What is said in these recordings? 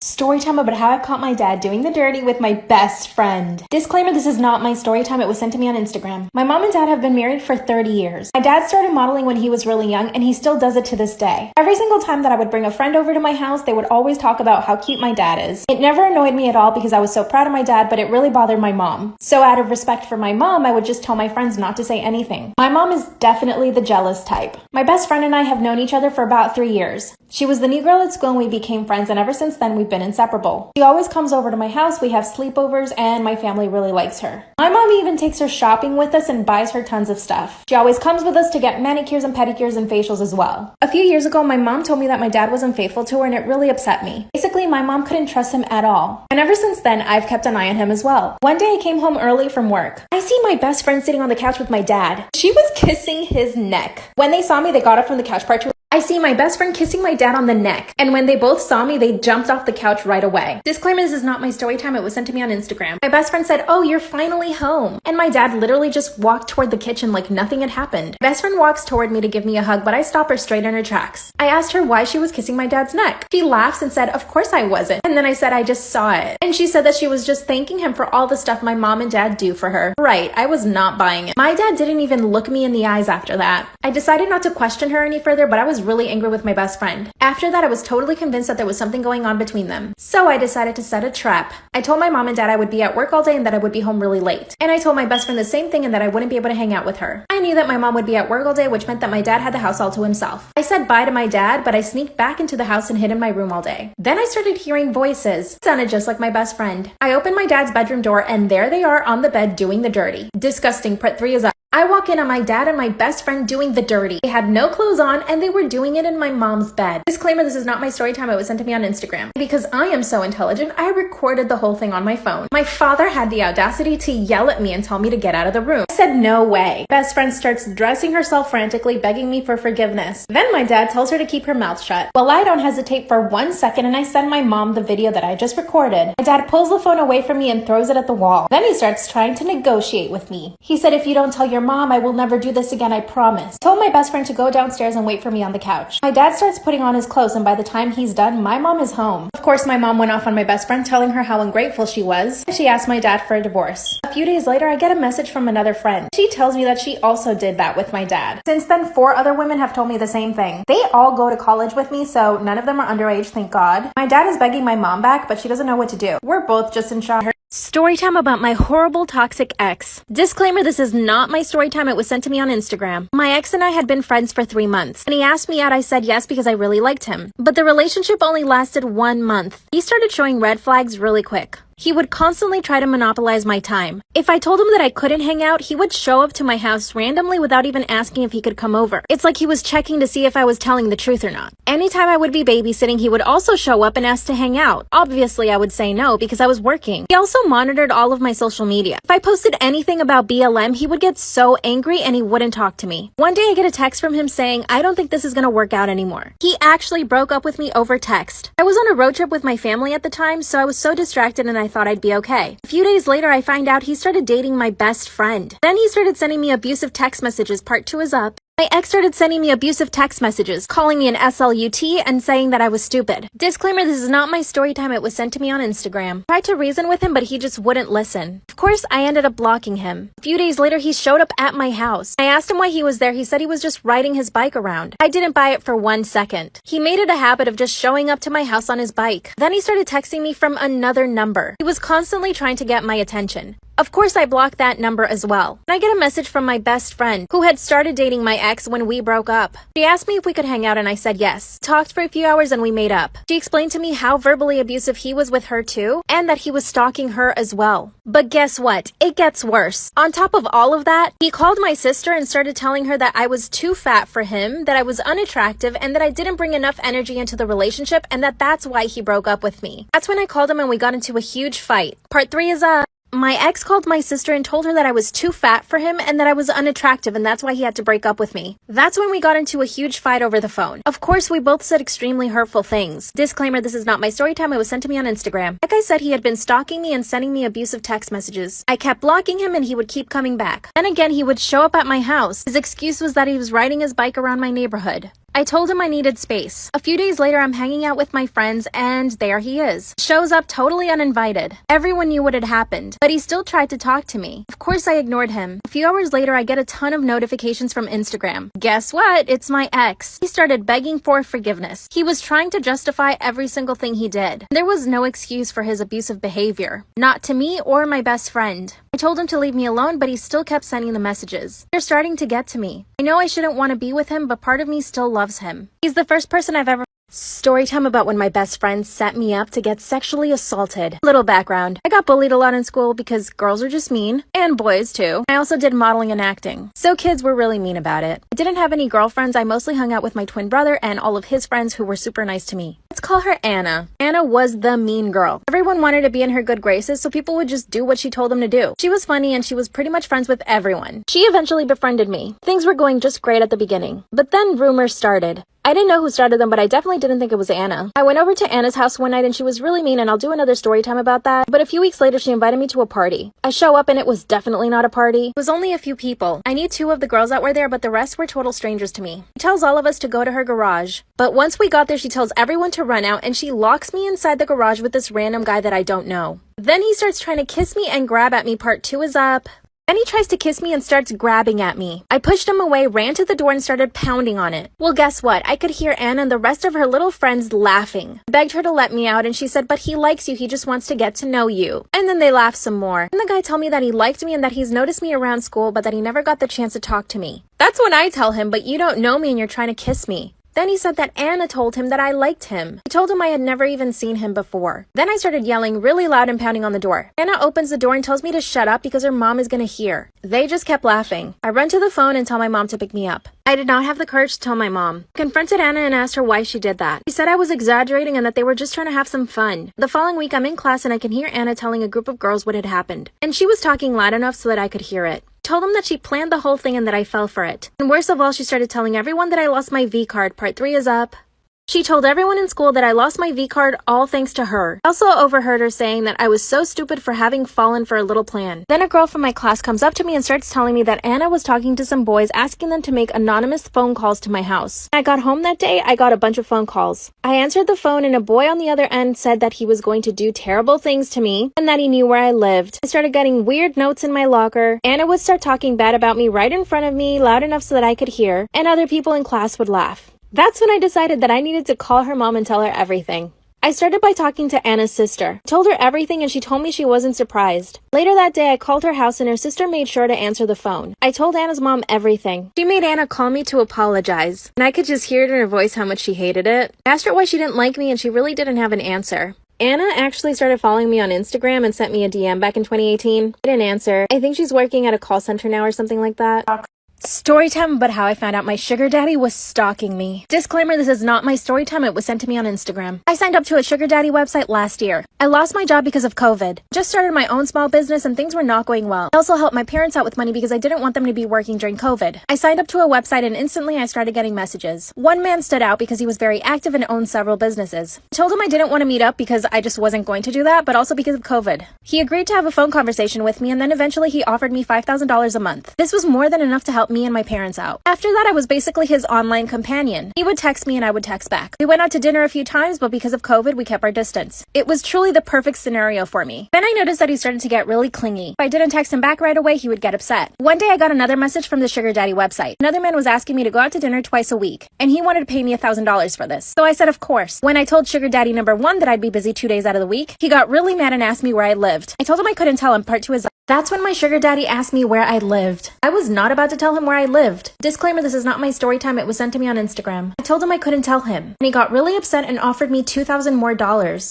Story time about how I caught my dad doing the dirty with my best friend. Disclaimer, this is not my story time. It was sent to me on Instagram. My mom and dad have been married for 30 years. My dad started modeling when he was really young, and he still does it to this day. Every single time that I would bring a friend over to my house, they would always talk about how cute my dad is. It never annoyed me at all because I was so proud of my dad, but it really bothered my mom. So out of respect for my mom, I would just tell my friends not to say anything. My mom is definitely the jealous type. My best friend and I have known each other for about 3 years. She was the new girl at school and we became friends, and ever since then we've been inseparable. She always comes over to my house, we have sleepovers, and my family really likes her. My mom even takes her shopping with us and buys her tons of stuff. She always comes with us to get manicures and pedicures and facials as well. A few years ago, my mom told me that my dad was unfaithful to her, and it really upset me. Basically, my mom couldn't trust him at all. And ever since then, I've kept an eye on him as well. One day I came home early from work. I see my best friend sitting on the couch with my dad. She was kissing his neck. When they saw me, they got up from the couch part 2. I see my best friend kissing my dad on the neck, and when they both saw me, they jumped off the couch right away. Disclaimer, this is not my story time. It was sent to me on Instagram. My best friend said, "Oh, you're finally home." And my dad literally just walked toward the kitchen like nothing had happened. My best friend walks toward me to give me a hug, but I stop her straight in her tracks. I asked her why she was kissing my dad's neck. She laughs and said, "Of course I wasn't." And then I said, "I just saw it." And she said that she was just thanking him for all the stuff my mom and dad do for her. Right, I was not buying it. My dad didn't even look me in the eyes after that. I decided not to question her any further, but I was really angry with my best friend. After that, I was totally convinced that there was something going on between them. So I decided to set a trap. I told my mom and dad I would be at work all day and that I would be home really late. And I told my best friend the same thing and that I wouldn't be able to hang out with her. I knew that my mom would be at work all day, which meant that my dad had the house all to himself. I said bye to my dad, but I sneaked back into the house and hid in my room all day. Then I started hearing voices. It sounded just like my best friend. I opened my dad's bedroom door and there they are on the bed doing the dirty. Disgusting. Part 3 is up. I walk in on my dad and my best friend doing the dirty. They had no clothes on and they were doing it in my mom's bed. Disclaimer, this is not my story time. It was sent to me on Instagram. Because I am so intelligent, I recorded the whole thing on my phone. My father had the audacity to yell at me and tell me to get out of the room. I said no way. Best friend starts dressing herself frantically, begging me for forgiveness. Then my dad tells her to keep her mouth shut. Well, I don't hesitate for 1 second and I send my mom the video that I just recorded. My dad pulls the phone away from me and throws it at the wall. Then he starts trying to negotiate with me. He said, "If you don't tell your mom, I will never do this again, I promise." I told my best friend to go downstairs and wait for me on the couch. My dad starts putting on his clothes, and by the time he's done, my mom is home. Of course, my mom went off on my best friend, telling her how ungrateful she was. She asked my dad for a divorce. A few days later, I get a message from another friend. She tells me that she also did that with my dad. Since then, 4 other women have told me the same thing. They all go to college with me, so none of them are underage, thank God. My dad is begging my mom back, but she doesn't know what to do. We're both just in shock. Story time about my horrible toxic ex. Disclaimer, this is not my story time. It was sent to me on Instagram. My ex and I had been friends for 3 months. When he asked me out, I said yes because I really liked him. But the relationship only lasted 1 month. He started showing red flags really quick. He would constantly try to monopolize my time. If I told him that I couldn't hang out, he would show up to my house randomly without even asking if he could come over. It's like he was checking to see if I was telling the truth or not. Anytime I would be babysitting, he would also show up and ask to hang out. Obviously, I would say no because I was working. He also monitored all of my social media. If I posted anything about BLM, he would get so angry and he wouldn't talk to me. One day I get a text from him saying, "I don't think this is gonna work out anymore." He actually broke up with me over text. I was on a road trip with my family at the time, so I was so distracted and I thought I'd be okay. A few days later, I find out he started dating my best friend. Then he started sending me abusive text messages. Part 2 is up. My ex started sending me abusive text messages, calling me an SLUT and saying that I was stupid. Disclaimer, this is not my story time. It was sent to me on Instagram. I tried to reason with him, but he just wouldn't listen. Of course, I ended up blocking him. A few days later, he showed up at my house. I asked him why he was there. He said he was just riding his bike around. I didn't buy it for 1 second. He made it a habit of just showing up to my house on his bike. Then he started texting me from another number. He was constantly trying to get my attention. Of course, I blocked that number as well. And I get a message from my best friend, who had started dating my ex when we broke up. She asked me if we could hang out and I said yes. Talked for a few hours and we made up. She explained to me how verbally abusive he was with her too, and that he was stalking her as well. But guess what? It gets worse. On top of all of that, he called my sister and started telling her that I was too fat for him, that I was unattractive, and that I didn't bring enough energy into the relationship, and that's why he broke up with me. That's when I called him and we got into a huge fight. Part 3 is up. My ex called my sister and told her that I was too fat for him and that I was unattractive and that's why he had to break up with me. That's when we got into a huge fight over the phone. Of course, we both said extremely hurtful things. Disclaimer, this is not my story time. It was sent to me on Instagram. Like I said, he had been stalking me and sending me abusive text messages. I kept blocking him and he would keep coming back. Then again, he would show up at my house. His excuse was that he was riding his bike around my neighborhood. I told him I needed space. A few days later, I'm hanging out with my friends, and there he is. Shows up totally uninvited. Everyone knew what had happened, but he still tried to talk to me. Of course, I ignored him. A few hours later, I get a ton of notifications from Instagram. Guess what? It's my ex. He started begging for forgiveness. He was trying to justify every single thing he did. There was no excuse for his abusive behavior. Not to me or my best friend. I told him to leave me alone, but he still kept sending the messages. They're starting to get to me. I know I shouldn't want to be with him, but part of me still loves him. He's the first person I've ever... Storytime about when my best friend set me up to get sexually assaulted. Little background. I got bullied a lot in school because girls are just mean, and boys too. I also did modeling and acting, so kids were really mean about it. I didn't have any girlfriends. I mostly hung out with my twin brother and all of his friends who were super nice to me. Let's call her Anna. Anna was the mean girl. Everyone wanted to be in her good graces, so people would just do what she told them to do. She was funny and she was pretty much friends with everyone. She eventually befriended me. Things were going just great at the beginning, but then rumors started. I didn't know who started them, but I definitely didn't think it was Anna. I went over to Anna's house one night and she was really mean, and I'll do another story time about that. But a few weeks later, she invited me to a party. I show up and it was definitely not a party. It was only a few people. I knew 2 of the girls that were there, but the rest were total strangers to me. She tells all of us to go to her garage. But once we got there, she tells everyone to run out and she locks me inside the garage with this random guy that I don't know. Then he starts trying to kiss me and grab at me. Part 2 is up. Then he tries to kiss me and starts grabbing at me. I pushed him away, ran to the door, and started pounding on it. Well, guess what? I could hear Anna and the rest of her little friends laughing. I begged her to let me out, and she said, but he likes you. He just wants to get to know you. And then they laughed some more. And the guy told me that he liked me and that he's noticed me around school, but that he never got the chance to talk to me. That's when I tell him, but you don't know me and you're trying to kiss me. Then he said that Anna told him that I liked him. I told him I had never even seen him before. Then I started yelling really loud and pounding on the door. Anna opens the door and tells me to shut up because her mom is gonna hear. They just kept laughing. I run to the phone and tell my mom to pick me up. I did not have the courage to tell my mom. I confronted Anna and asked her why she did that. She said I was exaggerating and that they were just trying to have some fun. The following week, I'm in class and I can hear Anna telling a group of girls what had happened. And she was talking loud enough so that I could hear it. Told them that she planned the whole thing and that I fell for it. And worst of all, she started telling everyone that I lost my V card. Part 3 is up. She told everyone in school that I lost my V card all thanks to her. I also overheard her saying that I was so stupid for having fallen for a little plan. Then a girl from my class comes up to me and starts telling me that Anna was talking to some boys, asking them to make anonymous phone calls to my house. When I got home that day, I got a bunch of phone calls. I answered the phone and a boy on the other end said that he was going to do terrible things to me and that he knew where I lived. I started getting weird notes in my locker. Anna would start talking bad about me right in front of me, loud enough so that I could hear, and other people in class would laugh. That's when I decided that I needed to call her mom and tell her everything. I started by talking to Anna's sister. I told her everything and she told me she wasn't surprised. Later that day, I called her house and her sister made sure to answer the phone. I told Anna's mom everything. She made Anna call me to apologize, and I could just hear it in her voice how much she hated it. I asked her why she didn't like me and she really didn't have an answer. Anna actually started following me on Instagram and sent me a DM back in 2018. I didn't answer. I think she's working at a call center now or something like that. Story time about how I found out my sugar daddy was stalking me. Disclaimer, this is not my story time. It was sent to me on Instagram. I signed up to a sugar daddy website last year. I lost my job because of COVID. Just started my own small business and things were not going well. I also helped my parents out with money because I didn't want them to be working during COVID. I signed up to a website and instantly I started getting messages. One man stood out because he was very active and owned several businesses. I told him I didn't want to meet up because I just wasn't going to do that, but also because of COVID. He agreed to have a phone conversation with me and then eventually he offered me $5,000 a month. This was more than enough to help me and my parents out. After that, I was basically his online companion. He would text me and I would text back. We went out to dinner a few times, but because of COVID, we kept our distance. It was truly the perfect scenario for me. Then I noticed that he started to get really clingy. If I didn't text him back right away, he would get upset. One day I got another message from the sugar daddy website. Another man was asking me to go out to dinner twice a week, and he wanted to pay me $1,000 for this. So I said, of course. When I told sugar daddy number 1 that I'd be busy 2 days out of the week, he got really mad and asked me where I lived. I told him I couldn't tell him. Part 2 is That's when my sugar daddy asked me where I lived. I was not about to tell him where I lived. Disclaimer, this is not my story time. It was sent to me on Instagram. I told him I couldn't tell him, and he got really upset and offered me $2,000 more,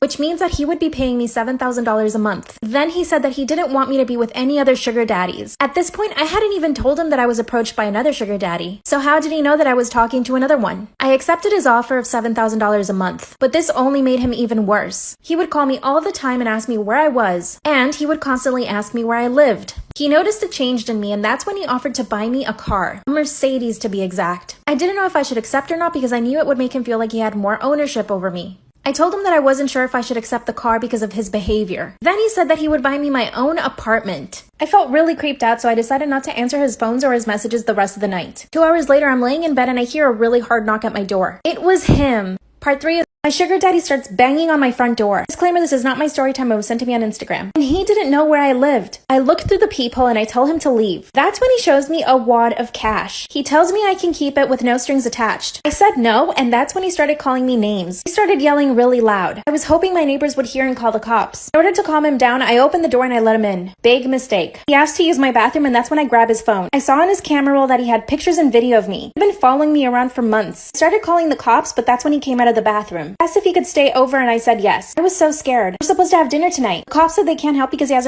which means that he would be paying me $7,000 a month. Then he said that he didn't want me to be with any other sugar daddies. At this point, I hadn't even told him that I was approached by another sugar daddy. So how did he know that I was talking to another one? I accepted his offer of $7,000 a month, but this only made him even worse. He would call me all the time and ask me where I was, and he would constantly ask me where I lived. He noticed the change in me, and that's when he offered to buy me a car. A Mercedes, to be exact. I didn't know if I should accept or not because I knew it would make him feel like he had more ownership over me. I told him that I wasn't sure if I should accept the car because of his behavior. Then he said that he would buy me my own apartment. I felt really creeped out, so I decided not to answer his phones or his messages the rest of the night. 2 hours later, I'm laying in bed and I hear a really hard knock at my door. It was him. Part 3 is my sugar daddy starts banging on my front door. Disclaimer, this is not my story time. It was sent to me on Instagram. And he didn't know where I lived. I looked through the peephole and I tell him to leave. That's when he shows me a wad of cash. He tells me I can keep it with no strings attached. I said no, and that's when he started calling me names. He started yelling really loud. I was hoping my neighbors would hear and call the cops. In order to calm him down, I opened the door and I let him in. Big mistake. He asked to use my bathroom, and that's when I grabbed his phone. I saw on his camera roll that he had pictures and video of me. He'd been following me around for months. I started calling the cops, but that's when he came out of the bathroom. Asked if he could stay over, and I said yes. I was so scared. We're supposed to have dinner tonight. The cops said they can't help because he hasn't